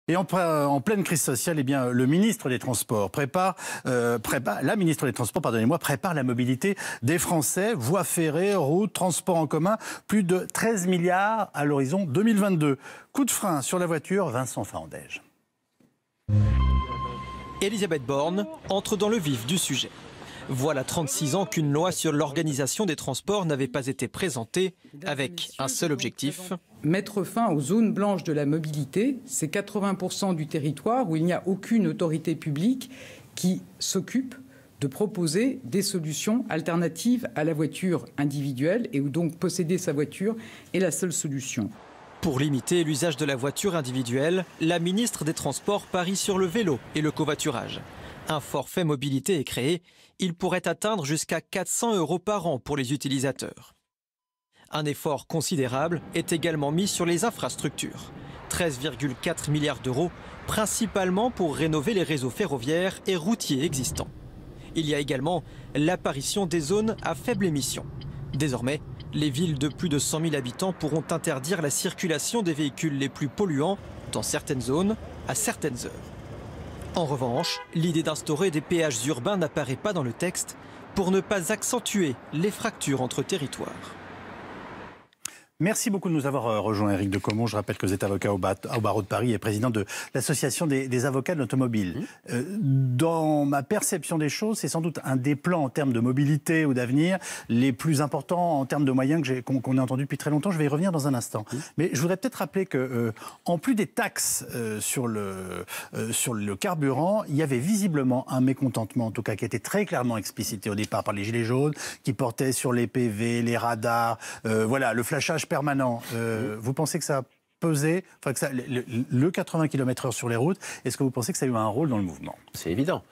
Et en pleine crise sociale, eh bien, le ministre des Transports la ministre des Transports, pardonnez-moi, prépare la mobilité des Français, voies ferrées, routes, transports en commun, plus de 13 milliards à l'horizon 2022. Coup de frein sur la voiture, Vincent Fahandège. Elisabeth Borne entre dans le vif du sujet. Voilà 36 ans qu'une loi sur l'organisation des transports n'avait pas été présentée, avec un seul objectif. Mettre fin aux zones blanches de la mobilité, c'est 80% du territoire où il n'y a aucune autorité publique qui s'occupe de proposer des solutions alternatives à la voiture individuelle et où donc posséder sa voiture est la seule solution. Pour limiter l'usage de la voiture individuelle, la ministre des Transports parie sur le vélo et le covoiturage. Un forfait mobilité est créé. Il pourrait atteindre jusqu'à 400 € par an pour les utilisateurs. Un effort considérable est également mis sur les infrastructures. 13,4 milliards d'euros, principalement pour rénover les réseaux ferroviaires et routiers existants. Il y a également l'apparition des zones à faible émission. Désormais, les villes de plus de 100 000 habitants pourront interdire la circulation des véhicules les plus polluants dans certaines zones à certaines heures. En revanche, l'idée d'instaurer des péages urbains n'apparaît pas dans le texte pour ne pas accentuer les fractures entre territoires. Merci beaucoup de nous avoir rejoint, Éric de Caumont. Je rappelle que vous êtes avocat au barreau de Paris et président de l'association des avocats de l'automobile. Dans ma perception des choses, c'est sans doute un des plans en termes de mobilité ou d'avenir les plus importants en termes de moyens qu'on a entendu depuis très longtemps. Je vais y revenir dans un instant. Mais je voudrais peut-être rappeler que, en plus des taxes sur le carburant, il y avait visiblement un mécontentement, en tout cas qui était très clairement explicité au départ par les Gilets jaunes, qui portait sur les PV, les radars, voilà, le flashage permanent. Vous pensez que ça a pesé, enfin que le 80 km/h sur les routes, est-ce que vous pensez que ça a eu un rôle dans le mouvement? C'est évident.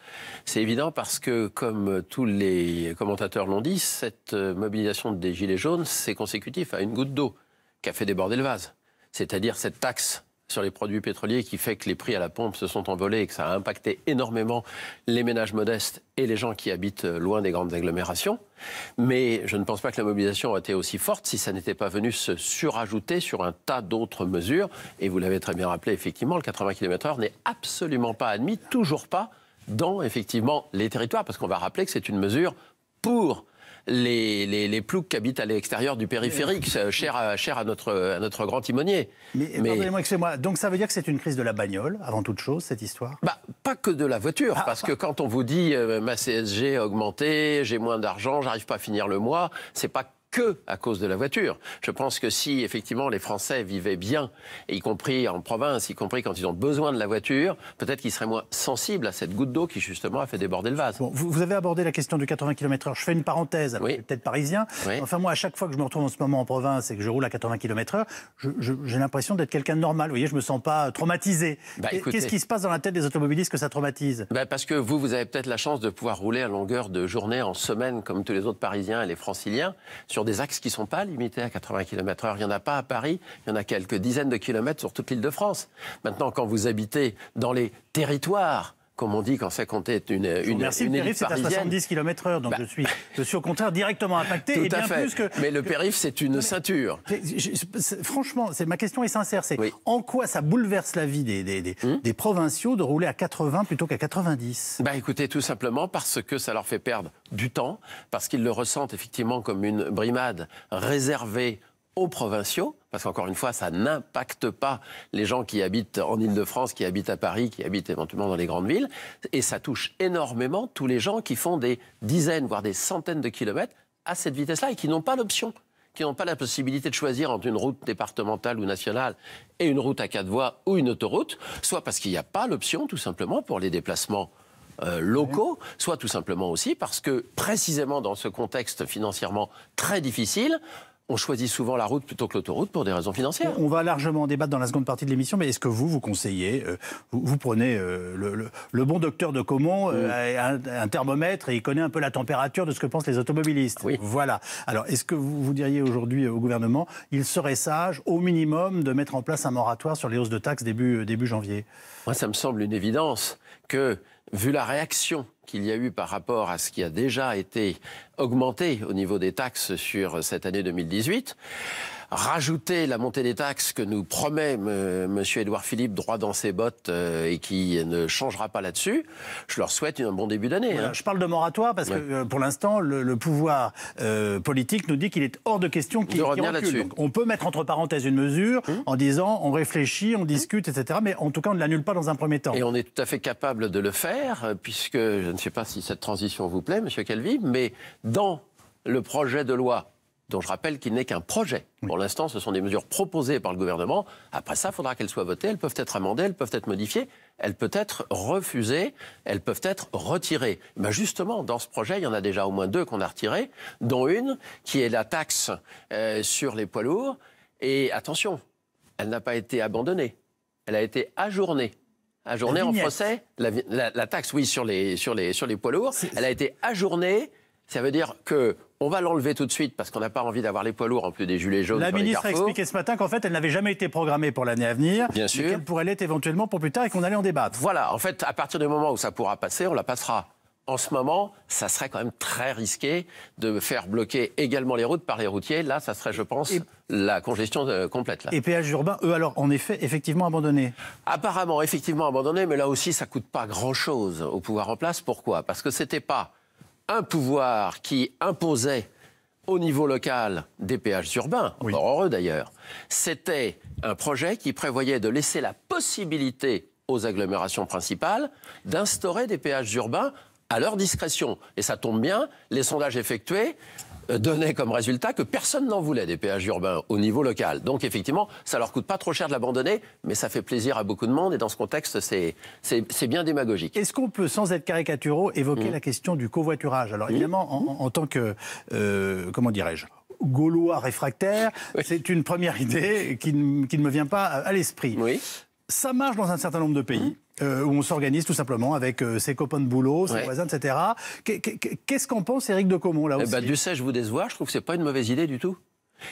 C'est évident parce que, comme tous les commentateurs l'ont dit, cette mobilisation des Gilets jaunes, c'est consécutif à une goutte d'eau qui a fait déborder le vase. C'est-à-dire cette taxe sur les produits pétroliers qui fait que les prix à la pompe se sont envolés et que ça a impacté énormément les ménages modestes et les gens qui habitent loin des grandes agglomérations. Mais je ne pense pas que la mobilisation aurait été aussi forte si ça n'était pas venu se surajouter sur un tas d'autres mesures. Et vous l'avez très bien rappelé, effectivement, le 80 km/h n'est absolument pas admis, toujours pas, dans effectivement les territoires. Parce qu'on va rappeler que c'est une mesure pour les ploucs qui habitent à l'extérieur du périphérique, cher à notre grand timonier. Mais pardonnez-moi, excusez-moi, donc ça veut dire que c'est une crise de la bagnole, avant toute chose, cette histoire? Pas que de la voiture, parce que quand on vous dit ma CSG a augmenté, j'ai moins d'argent, j'arrive pas à finir le mois, c'est pas que à cause de la voiture. Je pense que si, effectivement, les Français vivaient bien, y compris en province, y compris quand ils ont besoin de la voiture, peut-être qu'ils seraient moins sensibles à cette goutte d'eau qui, justement, a fait déborder le vase. Bon, vous avez abordé la question du 80 km/h. Je fais une parenthèse, oui. Peut-être parisien. Oui. Enfin, moi, à chaque fois que je me retrouve en ce moment en province et que je roule à 80 km/h, j'ai l'impression d'être quelqu'un de normal. Vous voyez, je me sens pas traumatisé. Qu'est-ce qui se passe dans la tête des automobilistes que ça traumatise? Parce que vous avez peut-être la chance de pouvoir rouler à longueur de journée, en semaine, comme tous les autres Parisiens et les Franciliens, sur des axes qui ne sont pas limités à 80 km/h. Il n'y en a pas à Paris, il y en a quelques dizaines de kilomètres sur toute l'île de France. Maintenant, quand vous habitez dans les territoires, comme on dit quand c'est compté une élite parisienne... c'est à 70 km/h, donc je suis au contraire directement impacté. Tout et bien à fait. Plus que, mais le périph', c'est une ceinture. Franchement, ma question est sincère. C'est en quoi ça bouleverse la vie des provinciaux de rouler à 80 plutôt qu'à 90? Écoutez, tout simplement parce que ça leur fait perdre du temps, parce qu'ils le ressentent effectivement comme une brimade réservée aux provinciaux, parce qu'encore une fois, ça n'impacte pas les gens qui habitent en Île-de-France, qui habitent à Paris, qui habitent éventuellement dans les grandes villes, et ça touche énormément tous les gens qui font des dizaines, voire des centaines de kilomètres à cette vitesse-là et qui n'ont pas l'option, qui n'ont pas la possibilité de choisir entre une route départementale ou nationale et une route à 4 voies ou une autoroute, soit parce qu'il n'y a pas l'option, tout simplement, pour les déplacements locaux, soit tout simplement aussi parce que, précisément dans ce contexte financièrement très difficile, on choisit souvent la route plutôt que l'autoroute pour des raisons financières. On va largement en débattre dans la seconde partie de l'émission, mais est-ce que vous conseillez, vous prenez le bon docteur de Caumont, un thermomètre, et il connaît un peu la température de ce que pensent les automobilistes. Oui. Voilà. Alors, est-ce que vous diriez aujourd'hui au gouvernement, il serait sage, au minimum, de mettre en place un moratoire sur les hausses de taxes début janvier? Moi, ça me semble une évidence que, vu la réaction qu'il y a eu par rapport à ce qui a déjà été augmenté au niveau des taxes sur cette année 2018, rajouter la montée des taxes que nous promet M. Édouard Philippe droit dans ses bottes et qui ne changera pas là-dessus, je leur souhaite un bon début d'année. Voilà, je parle de moratoire parce que pour l'instant, le pouvoir politique nous dit qu'il est hors de question qu'il recule. Donc, on peut mettre entre parenthèses une mesure en disant on réfléchit, on discute, etc. Mais en tout cas, on ne l'annule pas dans un premier temps. Et on est tout à fait capable de le faire, puisque je ne sais pas si cette transition vous plaît, M. Calvi, mais dans le projet de loi, dont je rappelle qu'il n'est qu'un projet. Pour l'instant, ce sont des mesures proposées par le gouvernement. Après ça, il faudra qu'elles soient votées. Elles peuvent être amendées, elles peuvent être modifiées, elles peuvent être refusées, elles peuvent être retirées. Ben justement, dans ce projet, il y en a déjà au moins 2 qu'on a retirées, dont une qui est la taxe sur les poids lourds. Et attention, elle n'a pas été abandonnée. Elle a été ajournée. Ajournée en procès. La taxe, oui, sur les poids lourds. Elle a été ajournée. Ça veut dire qu'on va l'enlever tout de suite parce qu'on n'a pas envie d'avoir les poids lourds en plus des gilets jaunes. La ministre a expliqué ce matin qu'en fait, elle n'avait jamais été programmée pour l'année à venir. Bien sûr. Mais qu'elle pourrait l'être éventuellement pour plus tard et qu'on allait en débattre. Voilà, en fait, à partir du moment où ça pourra passer, on la passera. En ce moment, ça serait quand même très risqué de faire bloquer également les routes par les routiers. Là, ça serait, je pense, la congestion complète. Là. Et péages urbains, eux, alors, en effet, effectivement abandonnés. Apparemment, effectivement abandonnés, mais là aussi, ça ne coûte pas grand-chose au pouvoir en place. Pourquoi ? Parce que ce n'était pas un pouvoir qui imposait au niveau local des péages urbains, fort heureux d'ailleurs. C'était un projet qui prévoyait de laisser la possibilité aux agglomérations principales d'instaurer des péages urbains à leur discrétion. Et ça tombe bien, les sondages effectués donnaient comme résultat que personne n'en voulait des péages urbains au niveau local. Donc effectivement, ça leur coûte pas trop cher de l'abandonner, mais ça fait plaisir à beaucoup de monde et dans ce contexte, c'est bien démagogique. Est-ce qu'on peut, sans être caricaturaux, évoquer la question du covoiturage ? Alors évidemment, en tant que, comment dirais-je, Gaulois réfractaire, c'est une première idée qui ne me vient pas à l'esprit. Oui. Ça marche dans un certain nombre de pays. Où on s'organise tout simplement avec ses copains de boulot, ses voisins, etc. Qu'est-ce qu'en pense Éric de Caumont, là aussi ? Du sais, je vous décevoir, je trouve que ce n'est pas une mauvaise idée du tout.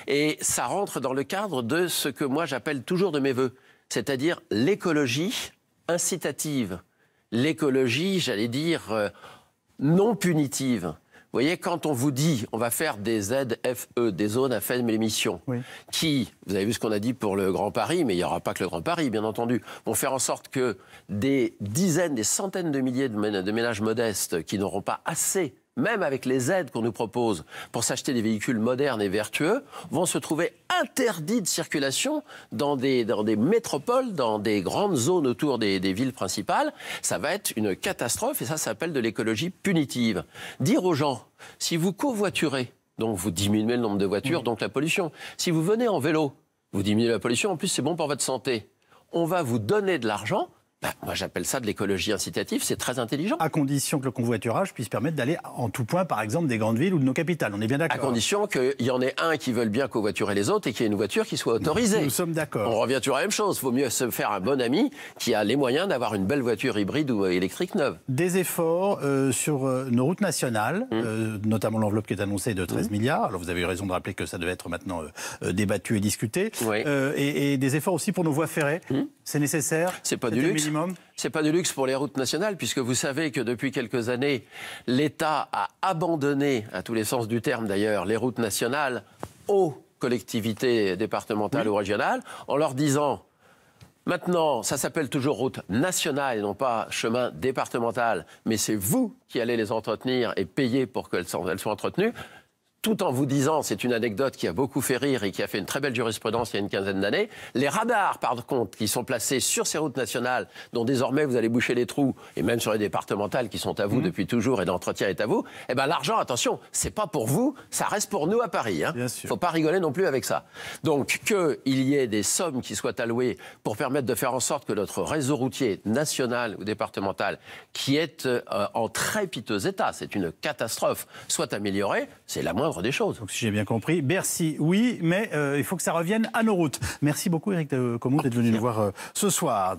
Et ça rentre dans le cadre de ce que moi j'appelle toujours de mes voeux, c'est-à-dire l'écologie incitative. L'écologie, j'allais dire, non punitive. Vous voyez, quand on vous dit on va faire des ZFE, des zones à faible émission, qui, vous avez vu ce qu'on a dit pour le Grand Paris, mais il n'y aura pas que le Grand Paris, bien entendu, vont faire en sorte que des dizaines, des centaines de milliers de ménages modestes qui n'auront pas assez, même avec les aides qu'on nous propose pour s'acheter des véhicules modernes et vertueux, vont se trouver interdits de circulation dans des métropoles, dans des grandes zones autour des villes principales. Ça va être une catastrophe et ça s'appelle de l'écologie punitive. Dire aux gens, si vous covoiturez, donc vous diminuez le nombre de voitures, donc la pollution. Si vous venez en vélo, vous diminuez la pollution, en plus c'est bon pour votre santé. On va vous donner de l'argent. Moi, j'appelle ça de l'écologie incitative, c'est très intelligent. À condition que le convoiturage puisse permettre d'aller en tout point, par exemple, des grandes villes ou de nos capitales. On est bien d'accord. À condition qu'il y en ait un qui veuille bien covoiturer les autres et qu'il y ait une voiture qui soit autorisée. Nous sommes d'accord. On revient toujours à la même chose. Il vaut mieux se faire un bon ami qui a les moyens d'avoir une belle voiture hybride ou électrique neuve. Des efforts sur nos routes nationales, notamment l'enveloppe qui est annoncée de 13 milliards. Alors, vous avez eu raison de rappeler que ça devait être maintenant débattu et discuté. Et des efforts aussi pour nos voies ferrées. C'est nécessaire. C'est pas du luxe. Minimum. C'est pas du luxe pour les routes nationales, puisque vous savez que depuis quelques années, l'État a abandonné, à tous les sens du terme d'ailleurs, les routes nationales aux collectivités départementales ou régionales, en leur disant, maintenant, ça s'appelle toujours route nationale et non pas chemin départemental, mais c'est vous qui allez les entretenir et payer pour qu'elles soient entretenues. Tout en vous disant, c'est une anecdote qui a beaucoup fait rire et qui a fait une très belle jurisprudence il y a une quinzaine d'années, les radars, par contre, qui sont placés sur ces routes nationales, dont désormais vous allez boucher les trous, et même sur les départementales qui sont à vous depuis toujours et l'entretien est à vous, eh ben l'argent, attention, c'est pas pour vous, ça reste pour nous à Paris. Hein. Faut pas rigoler non plus avec ça. Donc, qu'il y ait des sommes qui soient allouées pour permettre de faire en sorte que notre réseau routier national ou départemental, qui est en très piteux état, c'est une catastrophe, soit amélioré, c'est la moindre des choses. Donc, si j'ai bien compris, Bercy, oui, mais il faut que ça revienne à nos routes. Merci beaucoup, Éric de Caumont, d'être venu nous voir ce soir.